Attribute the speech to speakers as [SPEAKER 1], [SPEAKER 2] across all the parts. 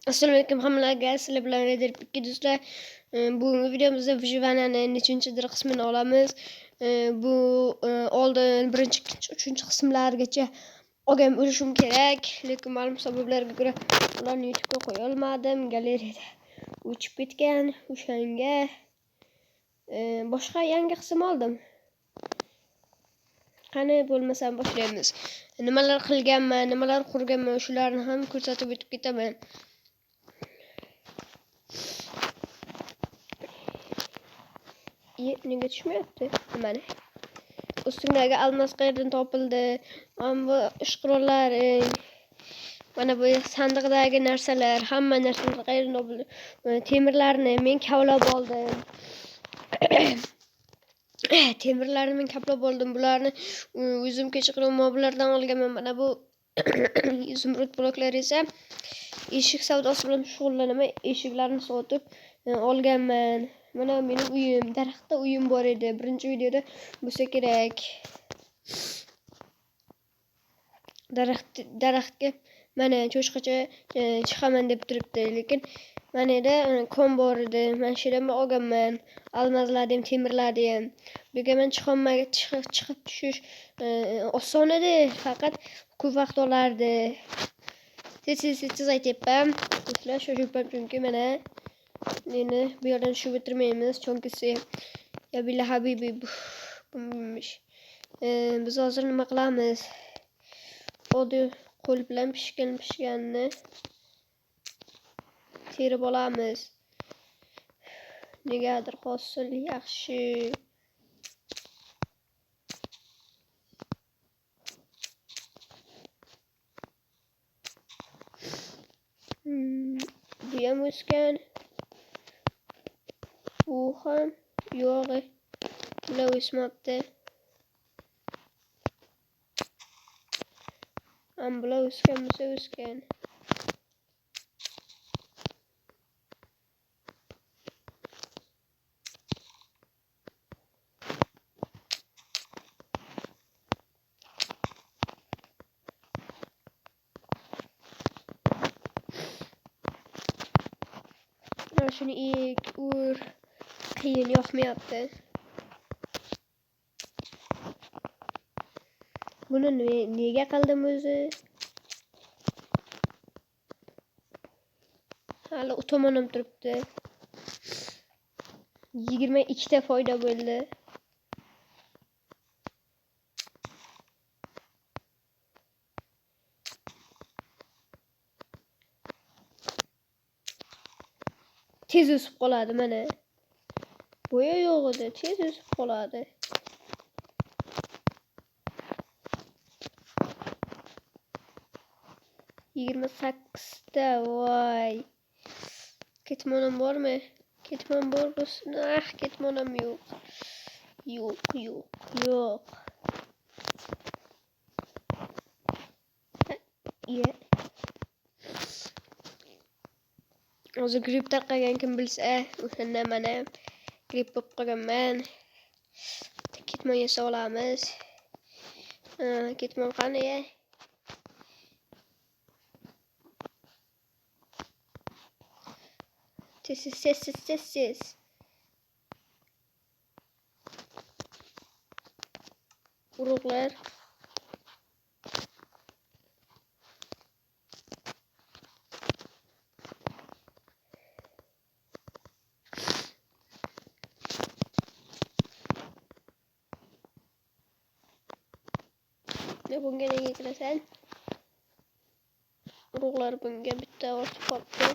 [SPEAKER 1] Assalomu alaykum hammalarga, sizlar bilan Reder Pikki do'stlar. Bugungi videomizda Vyjivaniyaning nechinchidir qismini olamiz. Bu oldin birinchi, ikkinchi, uchinchi qismlargacha olgan bo'lishim kerak, lekin ma'lum sabablarga ko'ra ularni YouTube'ga qo'ya olmadim. Galereyada o'chib ketgan. O'shanga boshqa yangi qism oldim. Qani bo'lmasam boshlaymiz. Nimalar qilganman, nimalar qurganman, shularni ham ko'rsatib o'tib ketaman. Nega tushmayapti? Mana ustingdagi almas qayerdan topildi? Ammo ishqirollar, mana bu sandiqdagi narsalar, hamma narsalar qayerdan topildi? Temirlarni men kavlab oldim. Temirlarni men kaplab oldim. Bularni o'zim kechqurun mobillardan olganman. Mana bu zumrud bloklari esa eshik savdosi bilan shug'ullanaman. Eshiklarni sotib olganman. Mana mening uyim, daraxtda uyim bor edi. Birinchi videoda bo'lsa kerak. Daraxtga mana cho'chqacha chiqaman deb turibdi, lekin mana yerda kon bor edi. Men shu yerdan olganman. Almazlarni ham, temirlarni ham. Lekin men chiqib tushish oson edi, faqat ko'p vaqt olardi. Tez aytyapman. Do'stlar, shoshilibman chunki mana meni bu yerdan tushib o'tirmaymiz. Chunki ya billa habibi biz hozir nima qilamiz? Oddiy qo'l bilan pishganni terib olamiz. Negadir hosil yaxshi. Bu ham o'sgan. Bu ham yo'q. Bular o'smabdi. Bular o'sgan bo'lsa o'sgan. Shuni qiyin yoqmayapti. Buni nega qildim o'zi? Hali u tomonam turibdi. 22 ta foyda bo'ldi. Tez o'sib qoladi mana. Bo'ya yo'q edi, tez o'sib qoladi. Yigirma sakkizta, voy. Ketmonim bormi? Ketmon bor bo'lsin. Ketmonim yo'q. Yo'q. Hozir grip tarqagan kim bilsa, o'shanda mana grip bo'lib qolganman. Ketmon yasa olamiz. Ketmon qani? Tez. Urug'lar. Bunga nega kirasan? Urug'lar bunga bitta ortib qolibdi.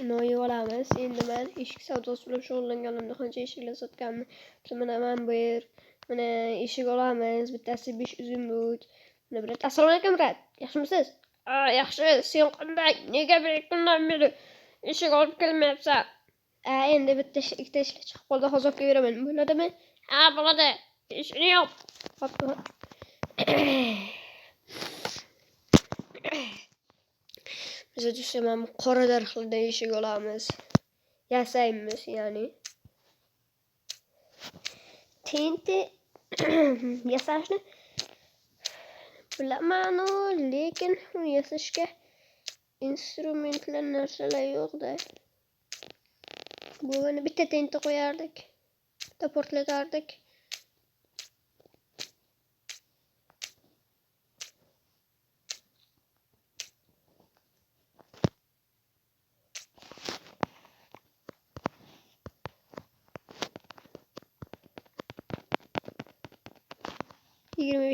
[SPEAKER 1] Noy olamiz. Endi men eshik savdosi bilan shug'ullanganimda qancha eshiklar sotganman. Mana bu yer. Mana eshik olamiz. Bittasi 5 uzunbut. Mana bir. Assalomu alaykum, Murat. Yaxshimisiz? Yaxshi. Sen qanday? Nega bir kundan beri eshik olib kelmayapsan? Endi bitta ikkita ishlar chiqib qoldi. Hozir olib beraman. Bo'ladimi? Bo'ladi. Ishini yo'q. Biz do'stlar qora daraxtlardan eshik olamiz. Yasaymiz, ya'ni. TNT yasashni bilaman, lekin uni yasashga instrumentlar narsalar yo'q-da. Buni bitta TNT qo'yardik, bitta portlatardik.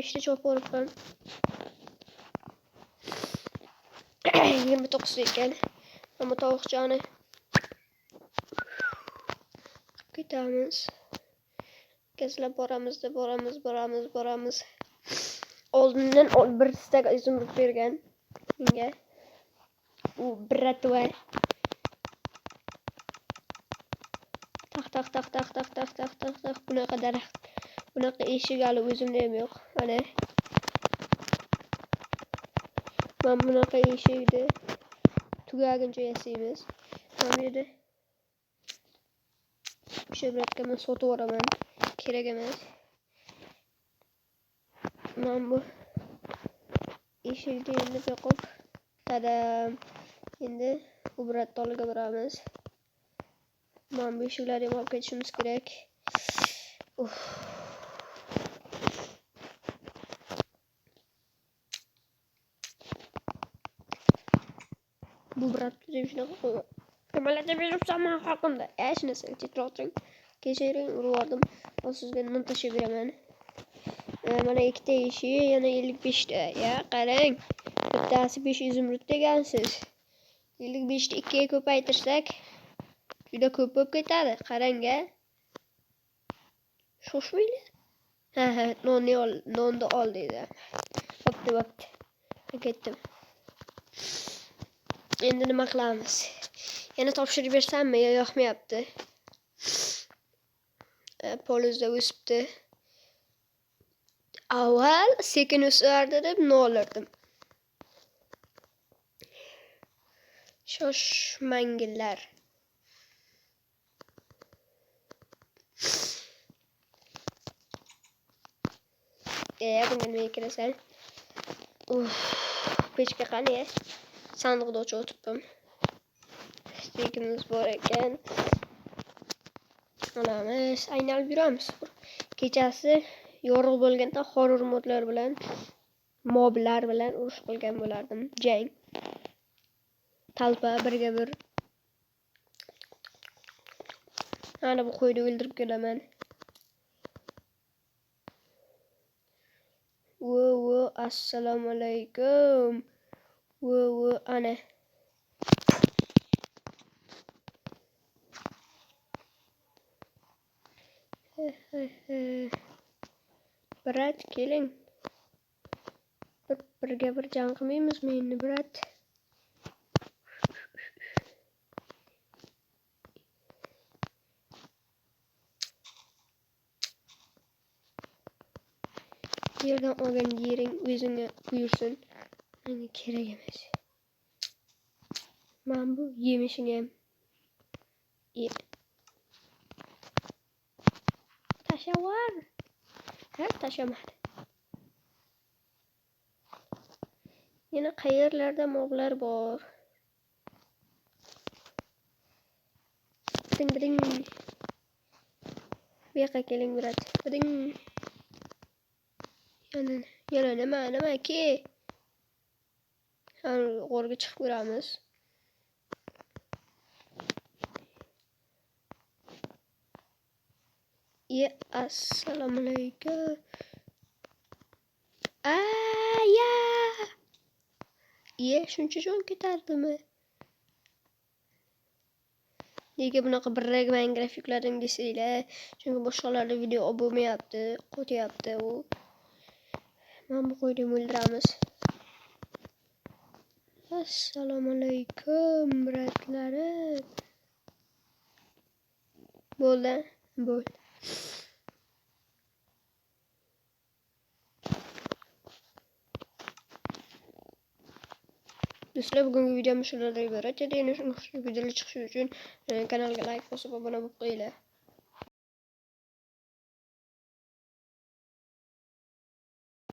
[SPEAKER 1] İşte çok korktum. 29 ekan. Ama tavukçağını ketamiz. Kezlab boramiz. Oldindan bir stak izumrud bergan menga. U bratva. Tak. Bunaqa daraxt. Bunaqa eshik hali o'zimda ham yo'q. Mana. Ben bunaqa eshikni tugaguncha yasaymiz. Mana bu yerda o'sha bratga men sotib yuboraman. Kerak emas. Men bu eshikni endi yoqib, tadam. Endi bu bratni olib boramiz. Men bu eshiklarni ham olib ketishimiz kerak. Bu brat deb shunaqa qo'yib. Nimalarga beribsanman haqimda? Shunisi tezroq turing. Kechiring, urvordim. Sizga non tashib beraman. Mana ikkita eshik, yana 55 ta. Ya, qarang. Bittasi 5 izumrud degansiz. 55 ni 2 ga ko'paytirsak, juda ko'p bo'lib ketadi. Qarang-a. Shoshmaylar. Ha, nonni ol dedi. Bo'pti. Ketdim. Endi nima qilamiz? Yana topshirib bersammi, yoqmayapti. Polizda o'sibdi. Avval sekin o'sardi deb nolirdim. Shoshmanglar. Bunga nima kirasan? Pechka qani? Sandiqda ochib o'tibdim. Stekimiz bor ekan. Olamiz, aynalib yuramiz. Kechasi yorug' bo'lganda horror modlar bilan, moblar bilan urush qilgan bo'lardim. Jang. Talpa birga bir. Ana bu qo'yni o'ldirib kelaman. Wo, assalomu alaykum. Wo, ana. Brat, keling. Birga bir jang qilmaymizmi endi, brat? Yerdan olgan yering o'zingga buyursin. Menga kerak emas. Men bu yemishini ham tashavar. Tashamadi. Yana qayerlarda moblar bor? Ding. Bu yoqqa keling, brat. Ding. Yana nima ki? G'orga chiqib ko'ramiz. Assalomu alaykum. Shuncha jon ketardimi? Nega bunaqa birragman grafiklaring desanglar? Chunki boshqalarda video bo'lmayapti, qo'tyapti u. Mana bu qo'yni o'ldiramiz. Assalomu alaykum, bratlarim. Bo'ldi. Do'stlar, bugungi videomiz shulardan iborat edi. Yana shunday videolar chiqishi uchun kanalga like bosib obuna bo'lib qo'yinglar.